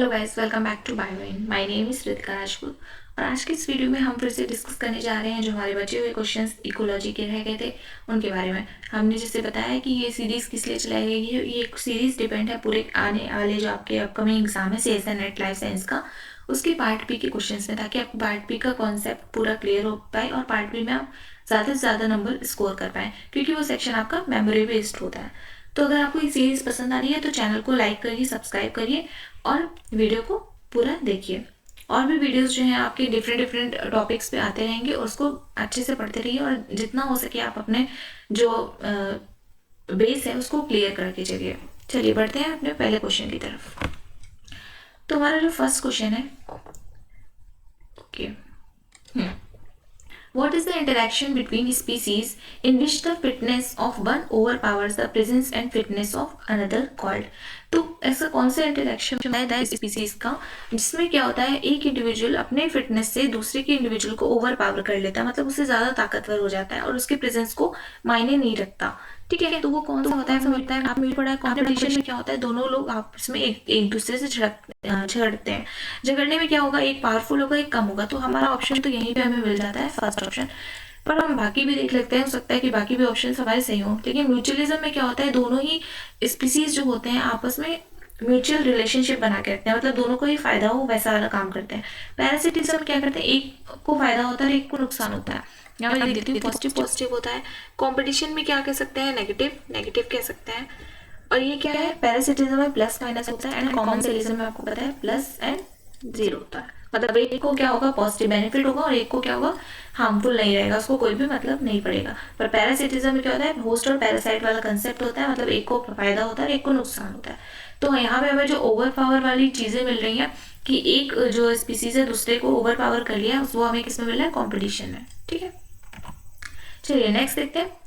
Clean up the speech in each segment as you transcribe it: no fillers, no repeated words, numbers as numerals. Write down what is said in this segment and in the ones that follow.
Hello guys, welcome back to Bioin. My name is Ritika Rajput और आज के इस वीडियो में हम फिर से डिस्कस करने जा रहे हैं जो हमारे बचे हुए क्वेश्चंस इकोलॉजी के रह गए थे उनके बारे में। हमने जैसे बताया कि ये सीरीज़ किस लिए चलाई गई है, ये एक सीरीज़ डिपेंड है पूरे आने वाले जो आपके अपकमिंग एग्जाम है सीएसए नेट लाइफ साइंस का, उसके पार्ट बी के क्वेश्चन में, ताकि आपको पार्ट बी का कॉन्सेप्ट पूरा क्लियर हो पाए और पार्ट बी में आप ज़्यादा से ज़्यादा नंबर स्कोर कर पाएँ, क्योंकि वो सेक्शन आपका मेमोरी बेस्ड होता है। तो अगर आपको ये सीरीज़ पसंद आ रही है तो चैनल को लाइक करिए, सब्सक्राइब करिए और वीडियो को पूरा देखिए। और भी वीडियोस जो हैं आपके डिफरेंट टॉपिक्स पे आते रहेंगे, उसको अच्छे से पढ़ते रहिए और जितना हो सके आप अपने जो बेस है उसको क्लियर करके चलिए। चलिए बढ़ते हैं अपने पहले क्वेश्चन की तरफ। तो हमारा जो फर्स्ट क्वेश्चन है, okay, What is the interaction between species in which the fitness of one overpowers the presence and fitness of another called? तो ऐसा कौन सा इंटरेक्शन है स्पीसीज का जिसमें क्या होता है, एक इंडिविजुअल अपने फिटनेस से दूसरे के इंडिविजुअल को ओवर पावर कर लेता है, मतलब उससे ज्यादा ताकतवर हो जाता है और उसके प्रेजेंस को मायने नहीं रखता। ठीक है, तो वो कौन सा होता है आपने पढ़ा है कॉम्पिटिशन में क्या होता है, दोनों लोग आपस में एक दूसरे से झगड़ते हैं। झगड़ने में क्या होगा, एक पावरफुल होगा एक कम होगा। तो हमारा ऑप्शन तो यहीं पे हमें मिल जाता है, फर्स्ट ऑप्शन। पर हम बाकी भी देख लेते हैं, हो सकता है कि बाकी भी ऑप्शन हमारे सही हो। लेकिन म्यूचुअलिज्म में क्या होता है, दोनों ही स्पीसीज जो होते हैं आपस में म्यूचुअल रिलेशनशिप बना के रखते हैं, मतलब दोनों को ही फायदा हो वैसा वाला काम करते हैं। पैरासिटिज्म क्या करते हैं, एक को फायदा होता है और एक को नुकसान होता है। यहाँ मैं लिख देती हूँ, पॉजिटिव होता है। कॉम्पिटिशन में क्या कह सकते हैं, नेगेटिव कह सकते हैं। और ये क्या है, पैरासिटिज्म में प्लस माइनस होता है एंड कॉमनसेलिज्म में आपको पता है प्लस एंड जीरो होता है। मतलब एक को क्या होगा, पॉजिटिव बेनिफिट होगा और एक को क्या होगा, हार्मफुल नहीं रहेगा, उसको कोई भी मतलब नहीं पड़ेगा। पर पैरासिटिज्म में क्या होता है, होस्ट और पैरासाइट वाला कंसेप्ट होता है, मतलब एक को फायदा होता है एक को नुकसान होता है। तो यहाँ पे हमें जो ओवर पावर वाली चीजें मिल रही हैं कि एक जो स्पीसीज है दूसरे को ओवर पावर कर लिया, वो हमें किसमें मिल रहा है, कॉम्पिटिशन में। ठीक है, चलिए नेक्स्ट देखते हैं।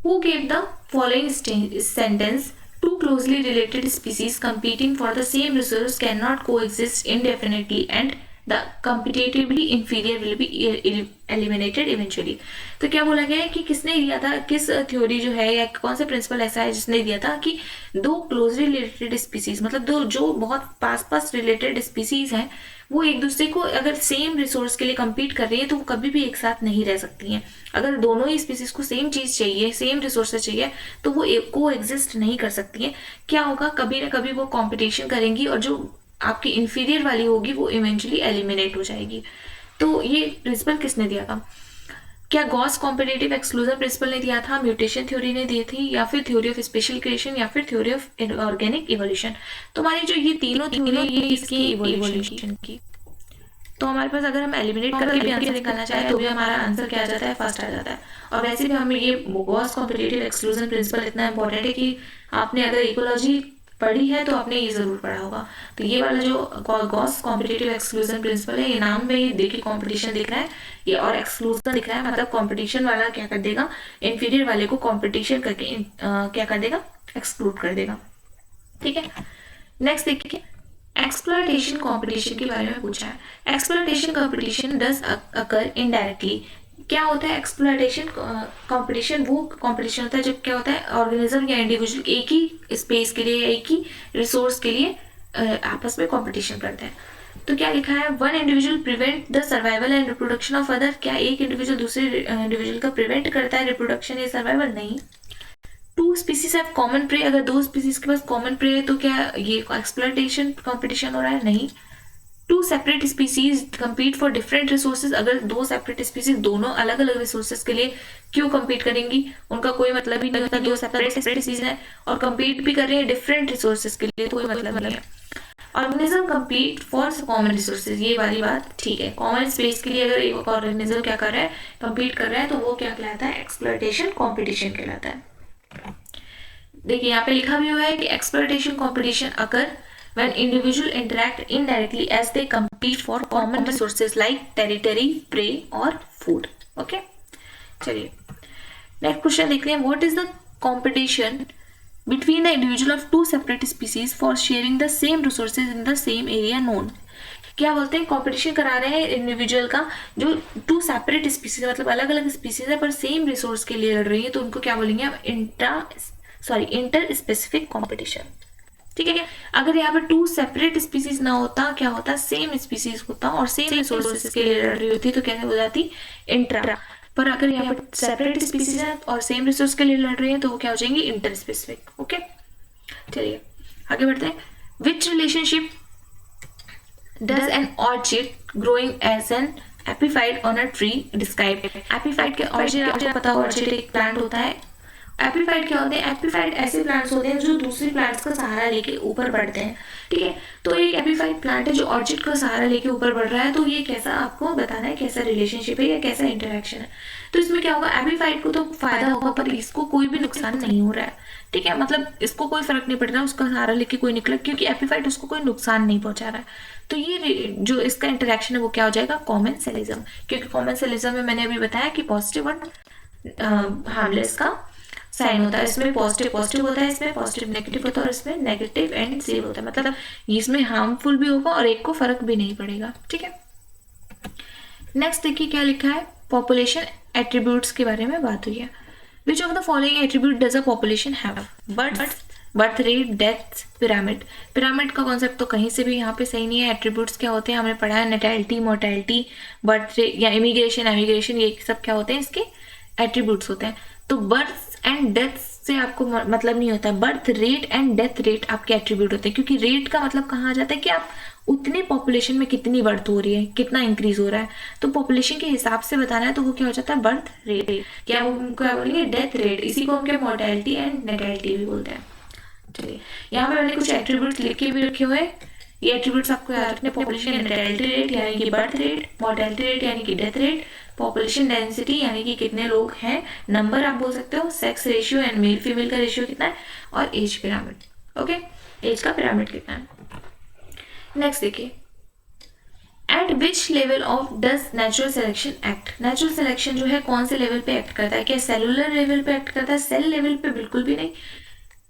Who gave the following sentence? Two closely related species competing for the same resource cannot coexist indefinitely and the competitively inferior will be eliminated eventually. तो क्या बोला गया है कि किसने दिया था, किस थ्योरी जो है या कौन सा प्रिंसिपल ऐसा है जिसने दिया था कि दो क्लोजली रिलेटेड स्पीसीज, मतलब दो जो बहुत पास रिलेटेड स्पीसीज हैं, वो एक दूसरे को अगर सेम रिसोर्स के लिए कम्पीट कर रही है तो वो कभी भी एक साथ नहीं रह सकती हैं। अगर दोनों ही स्पीसीज को सेम चीज चाहिए, सेम रिसोर्सेज चाहिए, तो वो को एग्जिस्ट नहीं कर सकती हैं। क्या होगा, कभी ना कभी वो कंपटीशन करेंगी और जो आपकी इंफीरियर वाली होगी वो इवेंचुअली एलिमिनेट हो जाएगी। तो ये प्रिंसिपल किसने दिया था? क्या गॉस कॉम्पिटिटिव एक्सक्लूजन प्रिंसिपल ने दिया था, म्यूटेशन थ्योरी ने दी थी, या फिर थ्योरी ऑफ स्पेशल क्रिएशन, या फिर थ्योरी ऑफ ऑर्गेनिक इवोल्यूशन? तो हमारी जो ये तीनों थ्योरी ये इसकी इवोल्यूशन की। तो हमारे पास अगर हम एलिमिनेट करके भी आंसर निकालना चाहे तो भी हमारा आंसर क्या आ जाता है, फर्स्ट आ जाता है। और वैसे भी हमें ये गॉस कॉम्पिटिटिव एक्सक्लूजन प्रिंसिपल इतना इंपॉर्टेंट है कि आपने अगर इकोलॉजी पढ़ी है तो आपने ये जरूर पढ़ा होगा। तो ये वाला जो गॉस कॉम्पिटिटिव एक्सक्लूजन प्रिंसिपल है, ये नाम में ही देखिए कॉम्पिटिशन दिख रहा है ये और एक्सक्लूजन दिख रहा है, मतलब कॉम्पिटिशन वाला क्या कर देगा, इंफीरियर वाले को कॉम्पिटिशन करके क्या कर देगा, एक्सक्लूड कर देगा। ठीक है, नेक्स्ट देखिए, एक्सप्लॉयटेशन कंपटीशन के बारे में पूछा है। Exploitation competition does occur indirectly. क्या होता है एक्सप्लॉयटेशन कंपटीशन? वो कंपटीशन होता है जब क्या होता है, ऑर्गेनिज्म या इंडिविजुअल एक ही स्पेस के लिए, एक ही रिसोर्स के लिए आपस में कंपटीशन करते हैं। तो क्या लिखा है, one individual prevent the survival and reproduction of other. क्या एक इंडिविजुअल दूसरे इंडिविजुअल का प्रिवेंट करता है रिप्रोडक्शन या सर्वाइवल? नहीं। Two species have common prey. अगर दो स्पीसीज के पास कॉमन प्रे है तो क्या ये एक्सप्लॉयटेशन कंपटीशन हो रहा है? नहीं। Two separate species compete for different resources. अगर दो सेपरेट स्पीसीज दोनों अलग अलग रिसोर्सेज के लिए क्यों कम्पीट करेंगी, उनका कोई मतलब ही नहीं होता। दो सेपरेट स्पीसीज है और कम्पीट भी कर रही है डिफरेंट रिसोर्सेज के लिए, कोई मतलब नहीं है। Organism compete for common resources, ये वाली बात ठीक है। कॉमन स्पेस के लिए अगर एक ऑर्गेनिज्म क्या कर रहा है, कम्पीट कर रहा है, तो वो क्या कहलाता है, एक्सप्लॉयटेशन कॉम्पिटिशन कहलाता है। देखिए यहाँ पे लिखा भी हुआ है कि exploitation competition occur when individual interact indirectly as they compete for common resources like territory, prey or food. Okay, चलिए नेक्स्ट क्वेश्चन देखते हैं। What is the competition between the individual of two separate species for sharing the same resources in the same area known? क्या बोलते हैं, competition करा रहे हैं individual का, जो टू सेपरेट स्पीसीज मतलब अलग अलग स्पीसीज है पर सेम रिसोर्स के लिए लड़ रही है, तो उनको क्या बोलेंगे हम, इंटर स्पेसिफिक कंपटीशन। ठीक है। अगर यहाँ पे 2 सेपरेट स्पीसीज ना होता, क्या होता, सेम स्पीसीज होता और सेम रिसोर्सेज के लिए लड़ रही होती तो कैसे हो जाती, इंट्रा। पर अगर यहाँ पे सेपरेट स्पीसीज है और सेम रिसोर्स के लिए लड़ रही है तो वो क्या हो जाएंगी, इंटर स्पेसिफिक। ओके, चलिए आगे बढ़ते हैं। Which relationship does an orchid growing as an epiphyte on a tree describe. Epiphyte के ऑर्चिड, आपको पता होगा ऑर्चिड एक प्लांट होता है। एपीफाइट क्या होते हैं, एपीफाइट ऐसे प्लांट्स होते हैं जो दूसरे प्लांट्स का सहारा लेके ऊपर बढ़ते हैं, ठीक है। तो एक एपीफाइट प्लांट है जो ऑर्चिड का सहारा लेके ऊपर बढ़ रहा है, तो ये कैसा आपको बताना है, कैसा रिलेशनशिप है या कैसा इंटरेक्शन है। तो इसमें क्या होगा, एपीफाइट को तो फायदा होगा पर इसको कोई भी नुकसान नहीं हो रहा है, ठीक है। मतलब इसको कोई फर्क नहीं पड़ रहा उसका सहारा लेके कोई निकला, क्योंकि एपीफाइट उसको कोई नुकसान नहीं पहुंचा रहा है। तो ये जो इसका इंटरेक्शन है वो क्या हो जाएगा, कॉमेंसलिज्म। क्योंकि कॉमेंसलिज्म में मैंने अभी बताया कि पॉजिटिव और हार्मलेस का साइन होता है। इसमें पॉजिटिव पॉजिटिव होता है, इसमें पॉजिटिव नेगेटिव होता है और इसमें नेगेटिव एंड सेम होता है। मतलब इसमें हार्मफुल भी होगा और एक को फर्क भी नहीं पड़ेगा, ठीक है। नेक्स्ट देखिए क्या लिखा है, पॉपुलेशन एट्रीब्यूट्स के बारे में बात हुई है। Which of the following attribute does a population have, birth rate, death, pyramid. Pyramid का कॉन्सेप्ट तो कहीं से भी यहाँ पे सही नहीं है। एट्रीब्यूट्स क्या होते हैं हमने पढ़ा है, नेटैलिटी, मोर्टैलिटी, बर्थ रेट या इमिग्रेशन, एमिग्रेशन, ये सब क्या होते हैं, इसके एट्रीब्यूट्स होते हैं। तो बर्थ एंड डेथ से आपको मतलब नहीं होता है, birth rate and death rate आपके एट्रीब्यूट होते हैं। क्योंकि रेट का मतलब कहाँ आ जाता है कि आप उतनी पॉपुलेशन में कितनी बर्थ हो रही है, कितना इंक्रीज हो रहा है, तो पॉपुलेशन के हिसाब से बताना है तो वो क्या हो जाता है, बर्थ रेट। क्या बोलेंगे, डेथ रेट। इसी को हम क्या मोर्टैलिटी एंड नेटैलिटी भी बोलते हैं। चलिए यहाँ पे मैंने कुछ एट्रीब्यूट्स लिख के भी रखे हुए हैं, ये एट्रीब्यूट्स आपको याद रखने, पॉपुलेशन नेटैलिटी रेट यानी कि बर्थ रेट, मोर्टैलिटी रेट यानी कि डेथ रेट, पॉपुलेशन डेंसिटी यानी कि कितने लोग हैं, नंबर आप बोल सकते हो, sex ratio and male female का रेशियो कितना है, और एज पिरामिड। ओके, एज का पिरामिड कितना है। नेक्स्ट देखिए, eight which level of does natural selection act. Natural selection जो है कौन से लेवल पे एक्ट करता है, क्या सेलुलर लेवल पे एक्ट करता है, सेल लेवल पे बिल्कुल भी नहीं,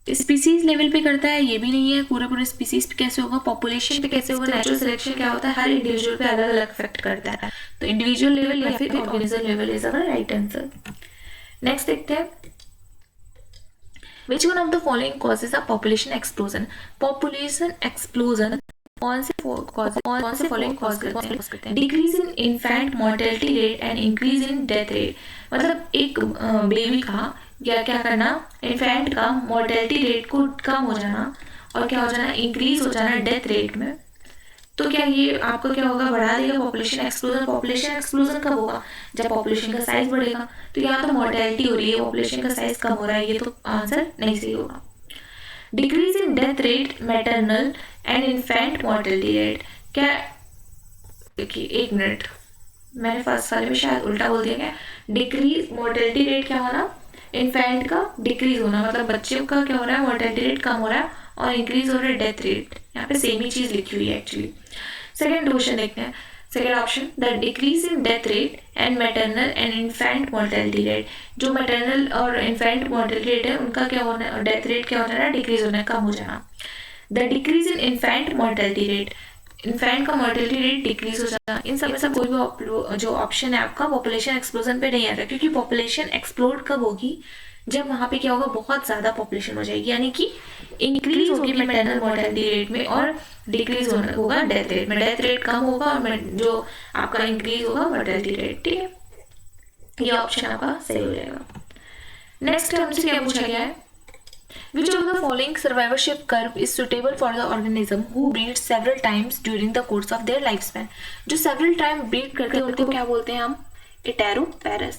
स्पीसीज लेवल पे करता है ये भी नहीं है, पूरा स्पीसीज पे कैसे होगा, पॉपुलेशन पे कैसे होगा। नेचुरल सिलेक्शन क्या होता है, हर इंडिविजुअल पे अलग अलग इफेक्ट करता है, तो इंडिविजुअल लेवल या फिर organism level is our right answer. Next देखते हैं, which one of the following causes a population explosion. Population explosion कौन से फॉलोइंग कॉज करते हैं, decrease in infant mortality rate and increase in death rate. मतलब एक बेबी का क्या करना, इन्फेंट का मोर्टेलिटी रेट को कम हो जाना और क्या हो जाना, इंक्रीज हो जाना डेथ रेट में। तो क्या ये आपको क्या होगा, बढ़ा देगा पॉपुलेशन एक्सप्लोजन। पॉपुलेशन एक्सप्लोजन कब होगा, जब पॉपुलेशन का साइज बढ़ेगा। तो यहाँ तो मोर्टेलिटी हो रही है, पॉपुलेशन का साइज कम हो रहा है, ये तो आंसर नहीं सही होगा। Decrease in death rate, maternal and infant mortality rate. क्या, देखिए एक मिनट, मैंने फर्स्ट वाले में शायद उल्टा बोल दिया क्या, डिक्रीज मोर्टेलिटी रेट क्या होना, इन्फेंट का डिक्रीज होना, मतलब बच्चों का क्या हो रहा है, मोर्टेलिटी रेट कम हो रहा है और इंक्रीज हो रहा है डेथ रेट। यहाँ पे सेम ही चीज लिखी हुई है एक्चुअली। सेकेंड क्वेश्चन देखते हैं, second option, the decrease in death rate and maternal and infant mortality rate. जो मैटरनल और इन्फेंट मोर्टेलिटी रेट है उनका क्या होना है, डेथ रेट क्या होना है, डिक्रीज होना है, कम हो जाना। The decrease in infant mortality rate, infant का मोर्टेलिटी रेट डिक्रीज हो जाना। इन सब में से कोई भी जो ऑप्शन है आपका पॉपुलेशन एक्सप्लोजन पे नहीं आ रहा, क्योंकि पॉपुलेशन एक्सप्लोड कब होगी, जब वहाँ पे क्या होगा, बहुत ज़्यादा पॉपुलेशन हो जाएगी, यानी कि इंक्रीज होगी मैटरनल मोर्टेलिटी रेट में और डिक्रीज होगा डेथ रेट में। डेथ रेट कम होगा और जो आपका इंक्रीज होगा मोर्टेलिटी रेट, ठीक है। ये ऑप्शन आपका सही हो जाएगा। नेक्स्ट हमसे क्या पूछा गया है, Which of the following survivorship curve is suitable for the organism who breeds several times during the course of their lifespan? जो several time breed करते हैं उनको क्या बोलते हैं हम, Heteropares,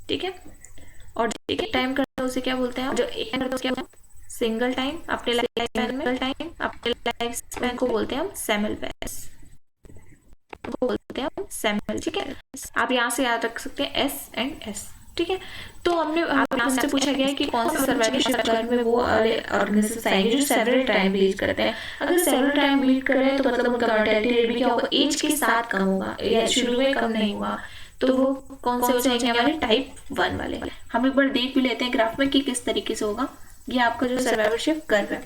ठीक है। और ठीक है, टाइम करते हैं उसे क्या बोलते हैं, जो एक करते हैं क्या, सिंगल टाइम अपने लाइफ स्पैन को बोलते हैं हम सेमल्पेरेस, बोलते हैं हम सेमल, ठीक है। आप यहाँ से याद रख सकते हैं S and S, ठीक है। तो हमने आपसे पूछा गया है कि कौन से सर्वाइवलशिप कर्व में वो ऑर्गेनिजम्स आएंगे जो सेवरल टाइम ब्लीड करते हैं। अगर सेवरल टाइम ब्लीड कर रहे हैं तो मतलब उनका मोर्टेलिटी रेट भी क्या होगा, एज के साथ कम होगा या शुरू में कम नहीं हुआ। तो वो कौन से हो जाएंगे हमारे टाइप 1 वाले। हम एक बार देख भी लेते हैं ग्राफ में कि किस तरीके से होगा। ये आपका जो सर्वाइवलशिप कर्व है,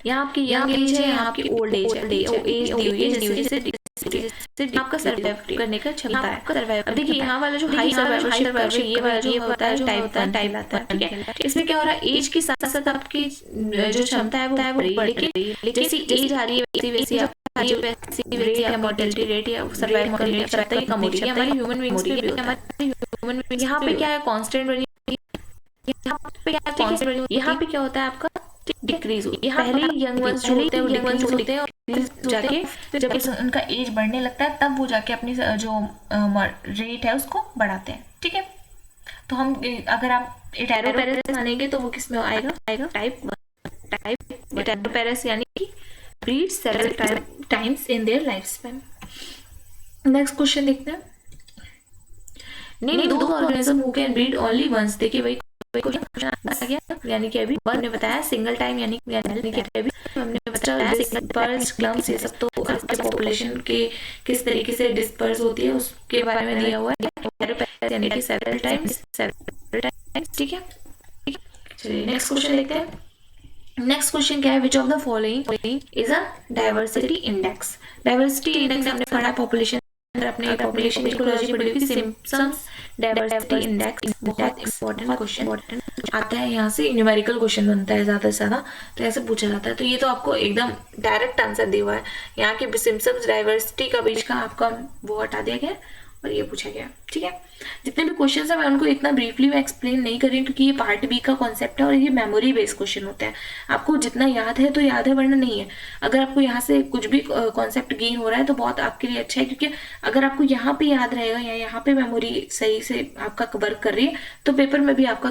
यहाँ आपकी यंग एज है, यहाँ आपकी ओल्ड एज है, एज दी हुई है जैसे जैसे जैसे आपका सर्वाइव करने का क्षमता है। अब देखिए यहाँ वाला जो हाई सर्वाइवरशिप कर्व है, ये वाला जो होता है जो टाइप आता है, ठीक है। इसमें क्या हो रहा है, एज के साथ साथ आपकी जो क्षमता है वो बढ़ रही है। जैसी एज आ रही है वैसी वैसी रेट या मोर्टेलिटी रेट या सर्वाइव करने की क्षमता कम हो रही है। हमारी ह्यूमन बीइंग्स पे भी होता है। यहाँ पे क्या है, कांस्टेंट बनी, यहाँ पे क्या होता है आपका डिक्रीज हो। पहले यंग वंस जो होते हैं वो डिक्रीज होते हैं और जाके जब उनका एज बढ़ने लगता है तब वो जाके अपनी जो रेट है उसको बढ़ाते हैं, ठीक है। तो हम अगर आप इटेरोपेरेस मानेंगे तो वो किस में आएगा टाइप इटेरोपेरेस, यानी कि breed several times in their life span. Next question देखते हैं। नेम दो organism who can breed only once. देखिए वही क्वेश्चन आ गया, यानी कि अभी हमने बताया सिंगल टाइम, यानी कि अभी हमने बताया डिस्पर्स क्लम्स, ये सब तो आपके पॉपुलेशन के किस तरीके से डिस्पर्स होती है उसके बारे में दिया हुआ है, यानी कि सेवरल टाइम्स, ठीक है। चलिए नेक्स्ट क्वेश्चन देखते हैं। नेक्स्ट क्वेश्चन क्या है, which of the following is a diversity index. Diversity index हमने पढ़ा पॉपुलेशन, अपने पॉपुलेशन इकोलॉजी पढ़ी हुई, सिम्पसन्स डाइवर्सिटी इंडेक्स बहुत इंपॉर्टेंट क्वेश्चन आता है। यहाँ से न्यूमेरिकल क्वेश्चन बनता है ज़्यादा से ज़्यादा, तो ऐसे पूछा जाता है। तो ये तो आपको एकदम डायरेक्ट आंसर दिया हुआ है, यहाँ के सिम्पसन्स डाइवर्सिटी का बीच का आपका वो हटा दिया गया और ये पूछा गया, ठीक है। जितने भी क्वेश्चंस हैं मैं उनको इतना ब्रीफली में एक्सप्लेन नहीं कर रही हूँ क्योंकि ये पार्ट बी का कॉन्सेप्ट है और ये मेमोरी बेस्ड क्वेश्चन होते हैं। आपको जितना याद है तो याद है, वरना नहीं है। अगर आपको यहाँ से कुछ भी कॉन्सेप्ट गेन हो रहा है तो बहुत आपके लिए अच्छा है, क्योंकि अगर आपको यहाँ पे याद रहेगा या यहाँ पे मेमोरी सही से आपका वर्क कर रही है तो पेपर में भी आपका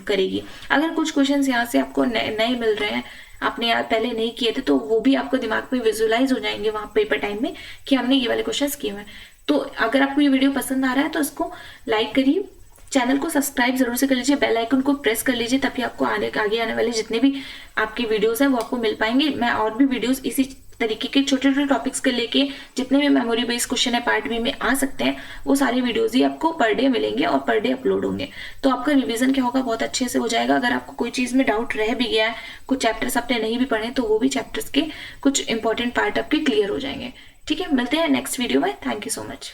करेगी। अगर कुछ क्वेश्चन यहाँ से आपको नए मिल रहे हैं, आपने याद पहले नहीं किए थे, तो वो भी आपको दिमाग में विजुअलाइज हो जाएंगे वहाँ पेपर टाइम में कि हमने ये वाले क्वेश्चंस किए हुए हैं। तो अगर आपको ये वीडियो पसंद आ रहा है तो इसको लाइक करिए, चैनल को सब्सक्राइब जरूर से कर लीजिए, बेल आइकन को प्रेस कर लीजिए, तभी आपको आगे आने वाले जितने भी आपकी वीडियोस हैं वो आपको मिल पाएंगे। मैं और भी वीडियोस इसी तरीके के छोटे छोटे टॉपिक्स को लेके जितने भी मेमोरी बेस्ड क्वेश्चन है पार्ट बी में आ सकते हैं, वो सारे वीडियोस ही आपको पर डे मिलेंगे और पर डे अपलोड होंगे। तो आपका रिवीजन क्या होगा, बहुत अच्छे से हो जाएगा। अगर आपको कोई चीज़ में डाउट रह भी गया है, कुछ चैप्टर्स आपने नहीं भी पढ़े, तो वो भी चैप्टर्स के कुछ इंपॉर्टेंट पार्ट आपके क्लियर हो जाएंगे, ठीक है। मिलते हैं नेक्स्ट वीडियो में। Thank you so much.